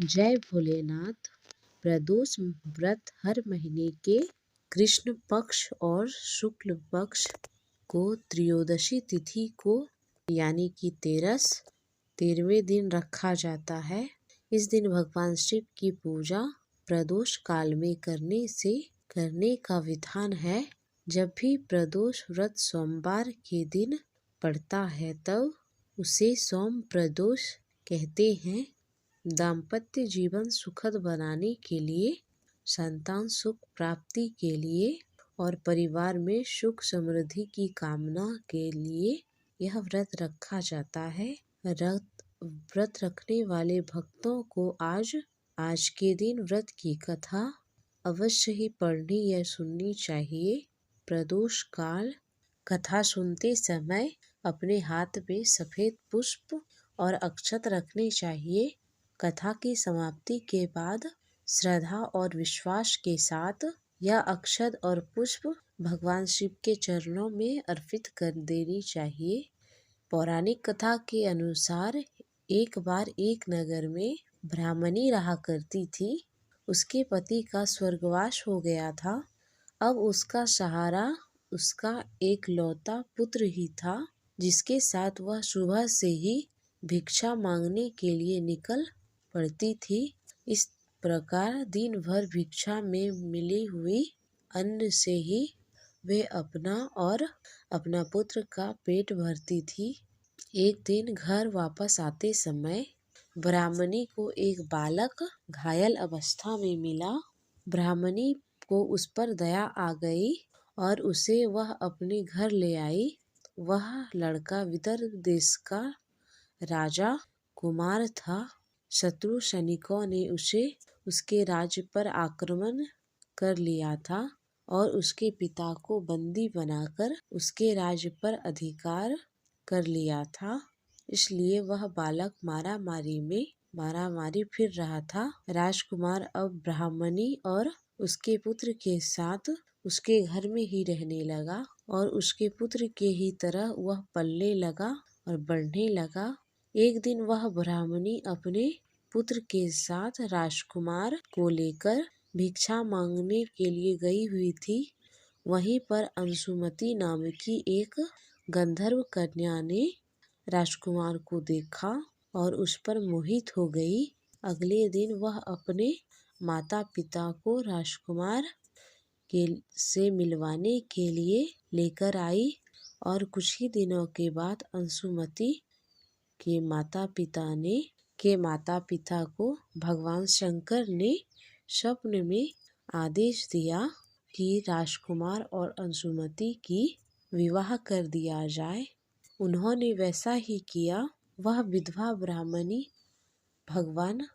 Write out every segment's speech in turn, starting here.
जय भोलेनाथ। प्रदोष व्रत हर महीने के कृष्ण पक्ष और शुक्ल पक्ष को त्रयोदशी तिथि को यानी कि 13वें दिन रखा जाता है। इस दिन भगवान शिव की पूजा प्रदोष काल में करने का विधान है। जब भी प्रदोष व्रत सोमवार के दिन पड़ता है तब उसे सोम प्रदोष कहते हैं। दाम्पत्य जीवन सुखद बनाने के लिए, संतान सुख प्राप्ति के लिए और परिवार में सुख समृद्धि की कामना के लिए यह व्रत रखा जाता है। व्रत रखने वाले भक्तों को आज के दिन व्रत की कथा अवश्य ही पढ़नी या सुननी चाहिए। प्रदोष काल कथा सुनते समय अपने हाथ में सफेद पुष्प और अक्षत रखने चाहिए। कथा की समाप्ति के बाद श्रद्धा और विश्वास के साथ यह अक्षत और पुष्प भगवान शिव के चरणों में अर्पित कर देनी चाहिए। पौराणिक कथा के अनुसार एक बार एक नगर में ब्राह्मणी रहा करती थी। उसके पति का स्वर्गवास हो गया था। अब उसका सहारा उसका एकलौता पुत्र ही था, जिसके साथ वह सुबह से ही भिक्षा मांगने के लिए निकल पड़ती थी। इस प्रकार दिन भर भिक्षा में मिली हुई अन्न से ही वे अपना और अपना पुत्र का पेट भरती थी। एक दिन घर वापस आते समय ब्राह्मणी को एक बालक घायल अवस्था में मिला। ब्राह्मणी को उस पर दया आ गई और उसे वह अपने घर ले आई। वह लड़का विदर्भ देश का राजा कुमार था। शत्रु सैनिकों ने उसके राज्य पर आक्रमण कर लिया था और उसके पिता को बंदी बनाकर उसके राज्य पर अधिकार कर लिया था। इसलिए वह बालक मारामारी फिर रहा था। राजकुमार अब ब्राह्मणी और उसके पुत्र के साथ उसके घर में ही रहने लगा और उसके पुत्र के ही तरह वह पलने लगा और बढ़ने लगा। एक दिन वह ब्राह्मणी अपने पुत्र के साथ राजकुमार को लेकर भिक्षा मांगने के लिए गई हुई थी। वहीं पर अंशुमति नाम की एक गंधर्व कन्या ने राजकुमार को देखा और उस पर मोहित हो गई। अगले दिन वह अपने माता पिता को राजकुमार से मिलवाने के लिए लेकर आई और कुछ ही दिनों के बाद अंशुमति के माता पिता को भगवान शंकर ने स्वप्न में आदेश दिया कि राजकुमार और अंशुमति की विवाह कर दिया जाए। उन्होंने वैसा ही किया। वह विधवा ब्राह्मणी भगवान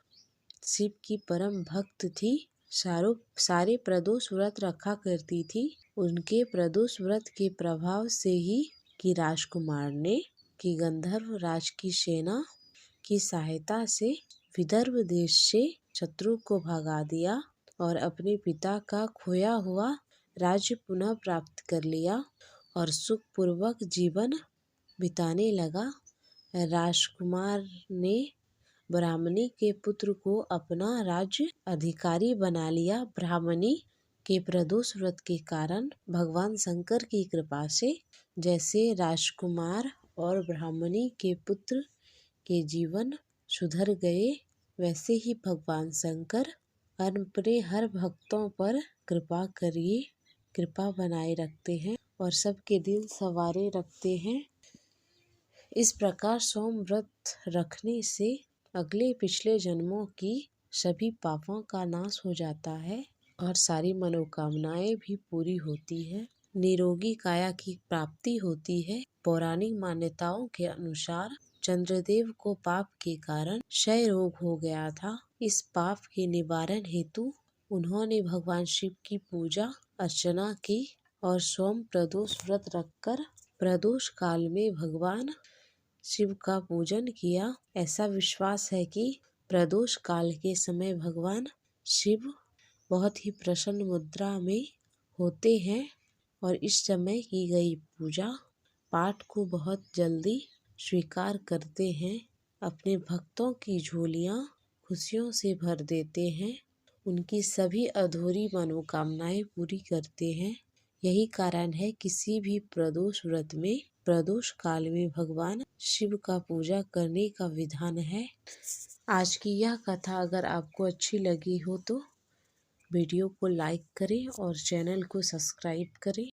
शिव की परम भक्त थी। सारे प्रदोष व्रत रखा करती थी। उनके प्रदोष व्रत के प्रभाव से ही कि राजकुमार ने कि गंधर्व राज की सेना की सहायता से विदर्भ देश से शत्रु को भगा दिया और अपने पिता का खोया हुआ राज्य पुनः प्राप्त कर लिया और सुखपूर्वक जीवन बिताने लगा। राजकुमार ने ब्राह्मणी के पुत्र को अपना राज्य अधिकारी बना लिया। ब्राह्मणी के प्रदोष व्रत के कारण भगवान शंकर की कृपा से जैसे राजकुमार और ब्राह्मणी के पुत्र के जीवन सुधर गए, वैसे ही भगवान शंकर अपने हर भक्तों पर कृपा बनाए रखते हैं और सबके दिल संवारे रखते हैं। इस प्रकार सोम व्रत रखने से अगले पिछले जन्मों की सभी पापों का नाश हो जाता है और सारी मनोकामनाएं भी पूरी होती है। निरोगी काया की प्राप्ति होती है। पौराणिक मान्यताओं के अनुसार चंद्रदेव को पाप के कारण क्षय रोग हो गया था। इस पाप के निवारण हेतु उन्होंने भगवान शिव की पूजा अर्चना की और सोम प्रदोष व्रत रखकर प्रदोष काल में भगवान शिव का पूजन किया। ऐसा विश्वास है कि प्रदोष काल के समय भगवान शिव बहुत ही प्रसन्न मुद्रा में होते हैं और इस समय की गई पूजा पाठ को बहुत जल्दी स्वीकार करते हैं। अपने भक्तों की झोलियाँ खुशियों से भर देते हैं, उनकी सभी अधूरी मनोकामनाएं पूरी करते हैं। यही कारण है किसी भी प्रदोष व्रत में प्रदोष काल में भगवान शिव का पूजा करने का विधान है। आज की यह कथा अगर आपको अच्छी लगी हो तो वीडियो को लाइक करें और चैनल को सब्सक्राइब करें।